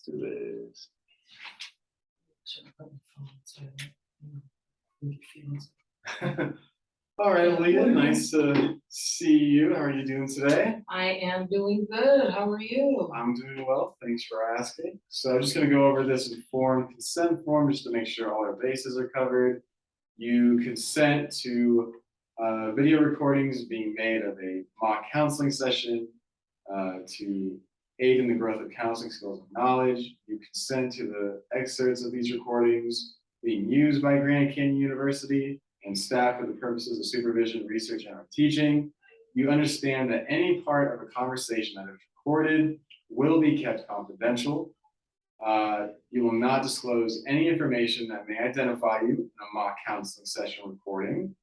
do this. All right, Leah, nice to see you. How are you doing today? I am doing good. How are you? I'm doing well. Thanks for asking. So I'm just going to go over this informed consent form just to make sure all our bases are covered. You consent to video recordings being made of a mock counseling session to aid in the growth of counseling skills and knowledge. You consent to the excerpts of these recordings being used by Grand Canyon University and staff for the purposes of supervision, research, and teaching. You understand that any part of a conversation that is recorded will be kept confidential. You will not disclose any information that may identify you in a mock counseling session recording.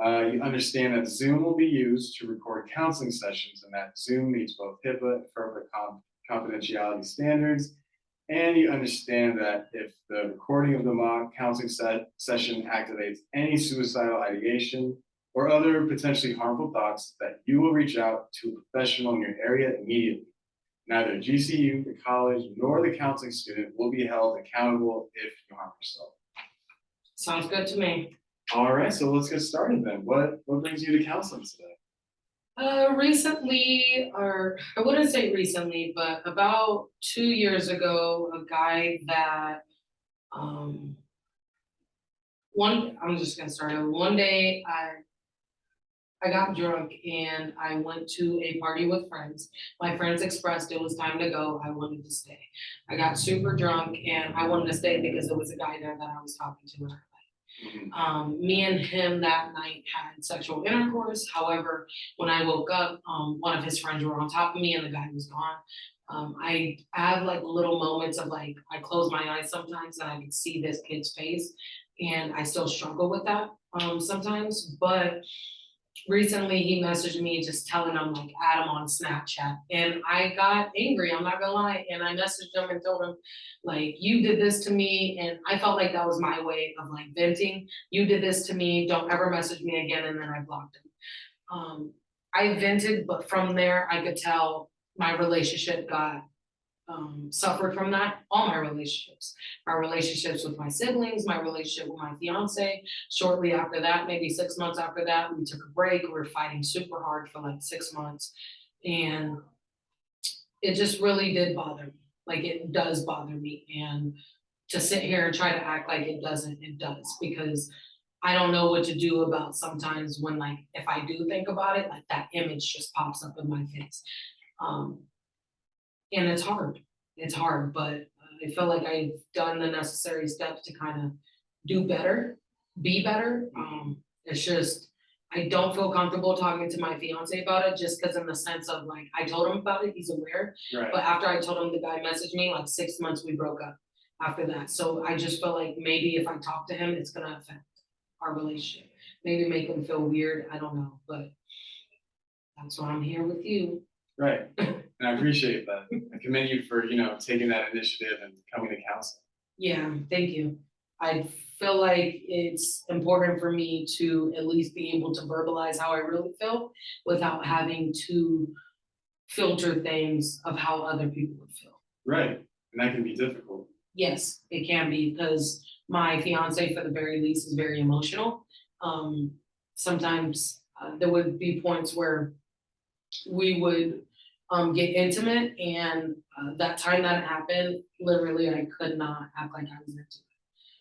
You understand that Zoom will be used to record counseling sessions and that Zoom meets both HIPAA and FERPA confidentiality standards. And you understand that if the recording of the mock counseling session activates any suicidal ideation or other potentially harmful thoughts, that you will reach out to a professional in your area immediately. Neither GCU, the college, nor the counseling student will be held accountable if you harm yourself. Sounds good to me. All right, so let's get started then. What brings you to counseling today? Recently, or I wouldn't say recently, but about 2 years ago, a guy that I'm just gonna start over. One day I got drunk and I went to a party with friends. My friends expressed it was time to go. I wanted to stay. I got super drunk and I wanted to stay because there was a guy there that I was talking to. Me and him that night had sexual intercourse. However, when I woke up, one of his friends were on top of me and the guy was gone. I have like little moments of like, I close my eyes sometimes and I can see this kid's face and I still struggle with that sometimes. But recently he messaged me just telling him like add him on Snapchat and I got angry, I'm not gonna lie, and I messaged him and told him like you did this to me, and I felt like that was my way of like venting. You did this to me, don't ever message me again, and then I blocked him. I vented, but from there I could tell my relationship got suffered from that. All my relationships with my siblings, my relationship with my fiance. Shortly after that, maybe 6 months after that, we took a break. We were fighting super hard for like 6 months. And it just really did bother me. Like it does bother me. And to sit here and try to act like it doesn't, it does. Because I don't know what to do about sometimes when like, if I do think about it, like that image just pops up in my face. And it's hard, but I feel like I've done the necessary steps to kind of do better, be better. It's just, I don't feel comfortable talking to my fiance about it just because in the sense of like, I told him about it, he's aware. Right. But after I told him, the guy messaged me like 6 months, we broke up after that. So I just feel like maybe if I talk to him, it's gonna affect our relationship. Maybe make him feel weird, I don't know, but that's why I'm here with you. Right, and I appreciate that. I commend you for, taking that initiative and coming to counseling. Yeah, thank you. I feel like it's important for me to at least be able to verbalize how I really feel without having to filter things of how other people would feel. Right, and that can be difficult. Yes, it can be because my fiance, for the very least, is very emotional. Sometimes there would be points where we would get intimate, and that time that it happened, literally I could not act like I was into it.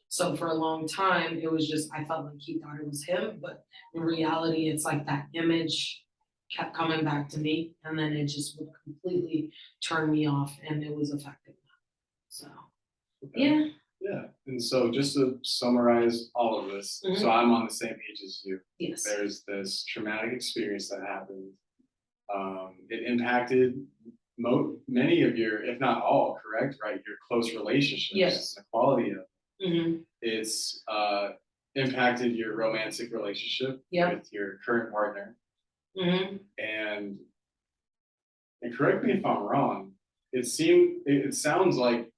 So for a long time, it was just, I felt like he thought it was him, but in reality, it's like that image kept coming back to me, and then it just would completely turn me off, and it was affecting me. So, Okay. yeah. Yeah, and so just to summarize all of this, so I'm on the same page as you. Yes. There's this traumatic experience that happened. It impacted many of your, if not all, correct, right? Your close relationships, yes, the quality of it. It's impacted your romantic relationship with your current partner. And correct me if I'm wrong, it sounds like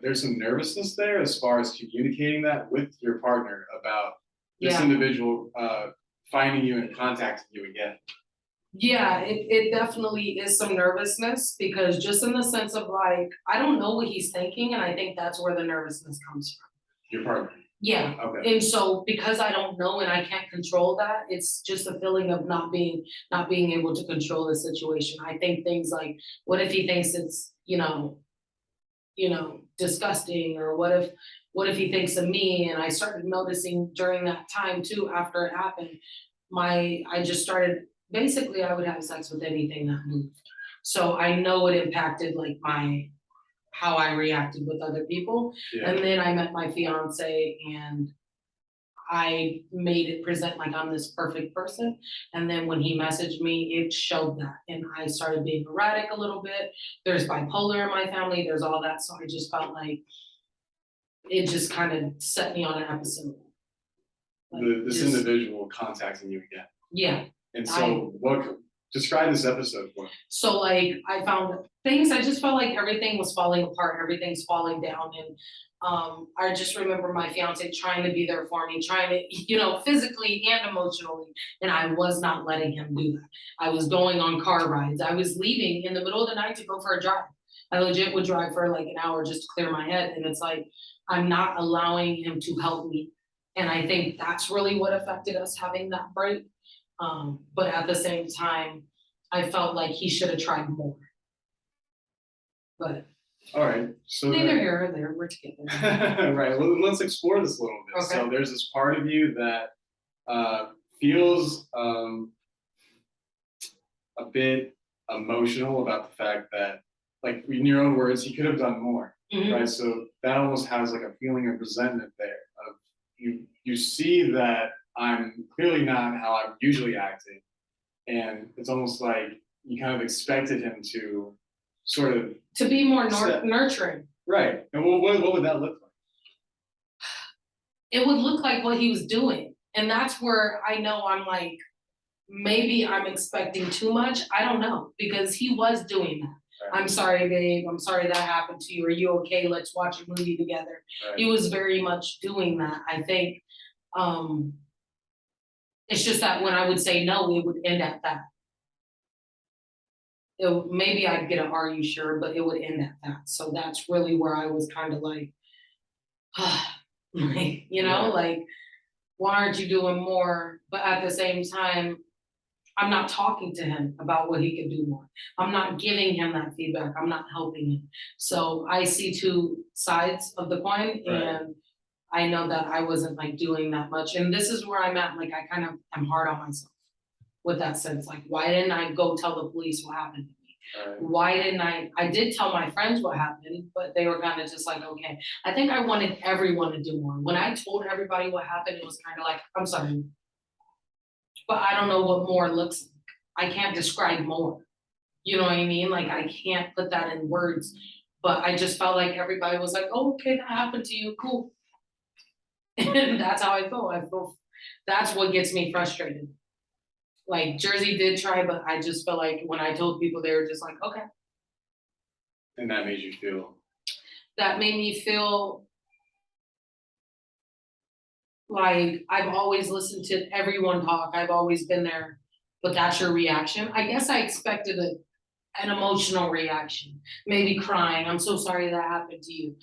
there's some nervousness there as far as communicating that with your partner about this individual finding you and contacting you again. Yeah, it definitely is some nervousness because just in the sense of like, I don't know what he's thinking, and I think that's where the nervousness comes from. Your partner? Yeah, Okay, and so because I don't know and I can't control that, it's just a feeling of not being able to control the situation. I think things like, what if he thinks it's, disgusting, or what if he thinks of me? And I started noticing during that time too, after it happened, I just started, basically I would have sex with anything that moved. So I know it impacted like how I reacted with other people. yeah, And then I met my fiance and I made it present like I'm this perfect person. And then when he messaged me, it showed that. And I started being erratic a little bit. There's bipolar in my family, there's all that. So I just felt like it just kind of set me on an episode. Like, this just, individual contacting you again. yeah. And I, so describe this episode for me. so like I found things, I just felt like everything was falling apart, everything's falling down. And I just remember my fiance trying to be there for me, trying to, physically and emotionally, and I was not letting him do that. I was going on car rides. I was leaving in the middle of the night to go for a drive. I legit would drive for like an hour just to clear my head. And it's like, I'm not allowing him to help me. And I think that's really what affected us having that break. But at the same time, I felt like he should have tried more. But All right, so neither here or there, we're together. right, well, let's explore this a little bit. Okay. So there's this part of you that feels a bit emotional about the fact that, like in your own words, he could have done more, Mhm. right? So that almost has like a feeling of resentment there. Of you see that I'm clearly not how I'm usually acting, and it's almost like you kind of expected him to sort of To be more step nurturing. right. And what would that look like? It would look like what he was doing. And that's where I know I'm like, maybe I'm expecting too much. I don't know, because he was doing that. Right. I'm sorry, babe. I'm sorry that happened to you. Are you okay? Let's watch a movie together. Right. He was very much doing that. I think it's just that when I would say no, it would end at that. Maybe I'd get an "Are you sure?" but it would end at that. So that's really where I was kind of like, like, Yeah. like, why aren't you doing more? But at the same time, I'm not talking to him about what he could do more. I'm not giving him that feedback. I'm not helping him. So I see two sides of the coin, Right. and I know that I wasn't like doing that much. And this is where I'm at. Like, I kind of am hard on myself with that sense. Like, why didn't I go tell the police what happened to me? Right. Why didn't I did tell my friends what happened, but they were kind of just like, okay. I think I wanted everyone to do more. When I told everybody what happened, it was kind of like, I'm sorry, but I don't know what more looks like. I can't describe more. You know what I mean? Like, I can't put that in words, but I just felt like everybody was like, oh, okay, that happened to you, cool. And that's how I feel. I feel that's what gets me frustrated. Like, Jersey did try, but I just feel like when I told people, they were just like, okay. And that made you feel That made me feel like I've always listened to everyone talk. I've always been there, but that's your reaction. I guess I expected an emotional reaction, maybe crying. I'm so sorry that happened to you.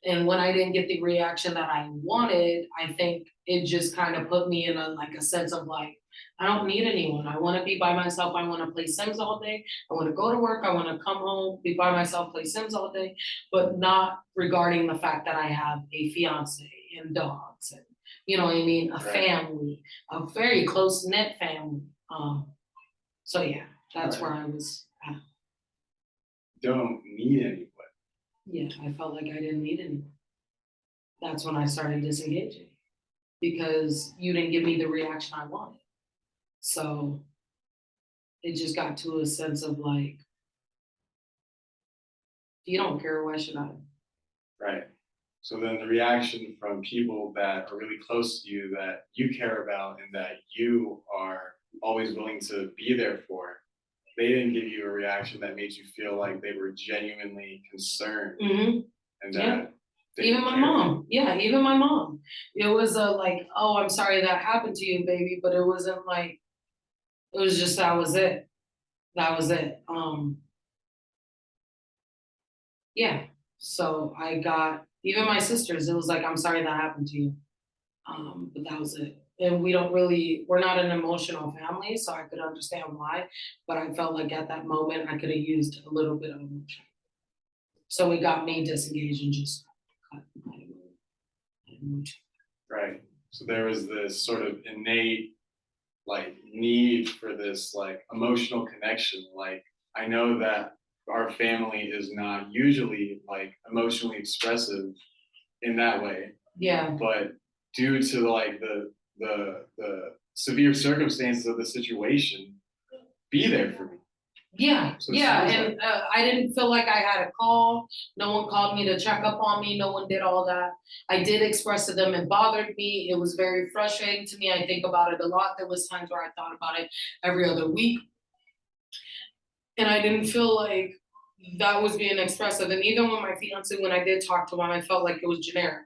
And when I didn't get the reaction that I wanted, I think it just kind of put me in a sense of like, I don't need anyone. I want to be by myself. I want to play Sims all day. I want to go to work. I want to come home, be by myself, play Sims all day, but not regarding the fact that I have a fiance and dogs and, you know what I mean, a family, a very close knit family. So yeah, that's where I was at. don't need anybody. Yeah, I felt like I didn't need anyone. That's when I started disengaging because you didn't give me the reaction I wanted. So it just got to a sense of like, if you don't care, why should I? Right. So then the reaction from people that are really close to you that you care about and that you are always willing to be there for, they didn't give you a reaction that made you feel like they were genuinely concerned Mm-hmm. and Yeah. that they Even my cared. mom. Yeah, even my mom. It was like, oh, I'm sorry that happened to you, baby. But it wasn't like, it was just that was it. That was it. Yeah. So I got even my sisters, it was like, I'm sorry that happened to you. But that was it. And we're not an emotional family, so I could understand why. But I felt like at that moment I could have used a little bit of emotion. So it got me disengaged and just cut my emotion. Right. So there was this sort of innate like need for this like emotional connection. Like I know that our family is not usually like emotionally expressive in that way, Yeah. but due to like the severe circumstances of the situation, be there for me. Yeah, So it yeah, sounds and like I didn't feel like I had a call. No one called me to check up on me. No one did all that. I did express to them it bothered me. It was very frustrating to me. I think about it a lot. There was times where I thought about it every other week, and I didn't feel like that was being expressive. And even when my fiance, when I did talk to him, I felt like it was generic.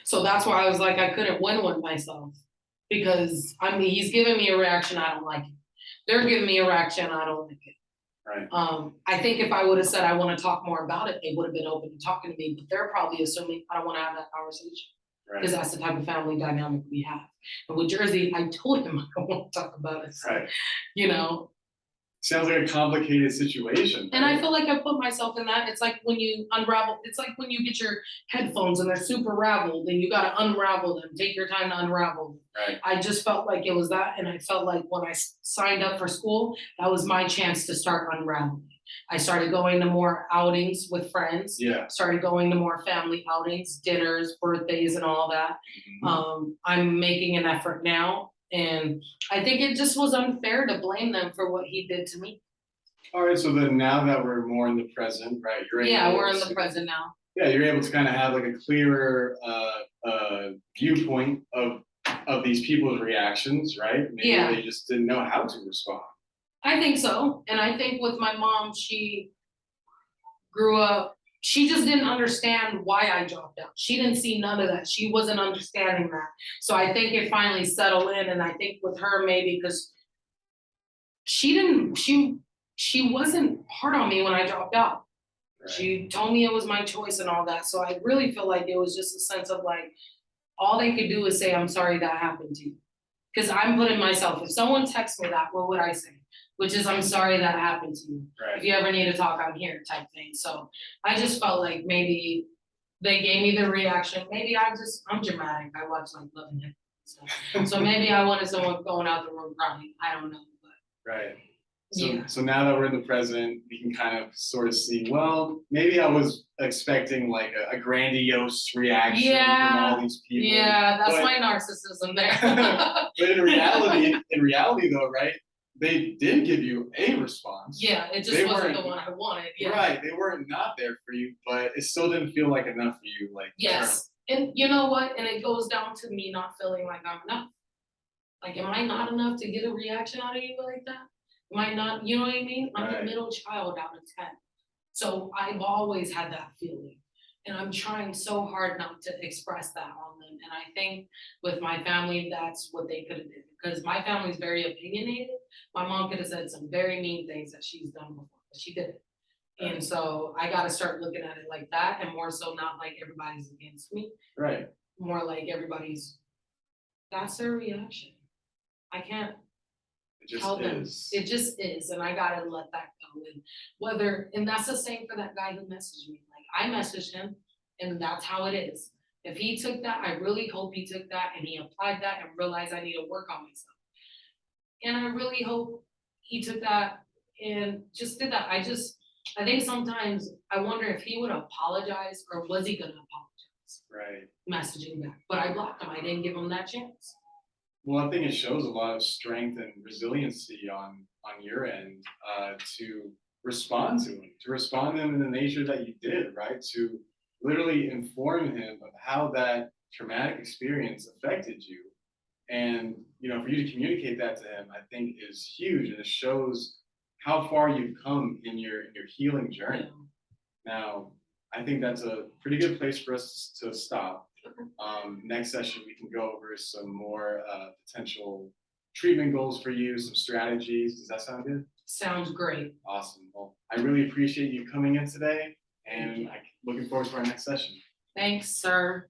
So that's why I was like, I couldn't win with myself because I mean, he's giving me a reaction I don't like it. They're giving me a reaction I don't like it. right, I think if I would have said I want to talk more about it, they would have been open to talking to me, but they're probably assuming I don't want to have that conversation because right, that's the type of family dynamic we have. And with Jersey, I told him I don't want to talk about it. So, right. you know, Sounds like a complicated situation. and I Right? feel like I put myself in that. It's like when you unravel, it's like when you get your headphones and they're super raveled and you got to unravel them, take your time to unravel them. Right, I just felt like it was that. And I felt like when I signed up for school, that was my chance to start unraveling. I started going to more outings with friends, yeah. started going to more family outings, dinners, birthdays, and all that. I'm making an effort now. And I think it just was unfair to blame them for what he did to me. All right, so then now that we're more in the present, right? You're Yeah, able we're in the to, present now. yeah, you're able to kind of have like a clearer viewpoint of these people's reactions, right? Maybe Yeah. they just didn't know how to respond. I think so. And I think with my mom, she grew up, she just didn't understand why I dropped out. She didn't see none of that. She wasn't understanding that. So I think it finally settled in. And I think with her, maybe because she didn't, she wasn't hard on me when I dropped out. Right. She told me it was my choice and all that. So I really feel like it was just a sense of like, all they could do is say, I'm sorry that happened to you. Because I'm putting myself, if someone texts me that, what would I say? Which is, I'm sorry that happened to you. Right. If you ever need to talk, I'm here type thing. So I just felt like maybe they gave me the reaction. Maybe I'm dramatic. I watch like Love and Hip Hop. So maybe I wanted someone going out the room crying. I don't know. But Right. So, yeah. so now that we're in the present, we can kind of sort of see, well, maybe I was expecting like a grandiose reaction from all these people. Yeah, that's but, my narcissism there. but in reality though, right? They did give you a response. Yeah, it just wasn't the one I wanted. Yeah. Right. They weren't not there for you, but it still didn't feel like enough for you, like Yes. And you know what? And it goes down to me not feeling like I'm enough. Like, am I not enough to get a reaction out of you like that? Am I not, you know what I mean? I'm Right. the middle child out of 10. So I've always had that feeling. And I'm trying so hard not to express that on them. And I think with my family, that's what they could have did. Because my family's very opinionated. My mom could have said some very mean things that she's done before, but she didn't. Right. And so I got to start looking at it like that, and more so not like everybody's against me. Right. More like everybody's, that's their reaction. I can't It just tell them. is. It just is, and I gotta let that go. And that's the same for that guy who messaged me. Like I messaged him, and that's how it is. If he took that, I really hope he took that and he applied that and realized I need to work on myself. And I really hope he took that and just did that. I think sometimes I wonder if he would apologize or was he gonna apologize? Right. Messaging back, but I blocked him. I didn't give him that chance. Well, I think it shows a lot of strength and resiliency on your end to respond to him, to respond to him in the nature that you did, right? To literally inform him of how that traumatic experience affected you, and for you to communicate that to him, I think is huge, and it shows how far you've come in your healing journey. Now, I think that's a pretty good place for us to stop. Next session, we can go over some more potential treatment goals for you, some strategies. Does that sound good? Sounds great. Awesome. Well, I really appreciate you coming in today, and I'm looking forward to our next session. Thanks, sir.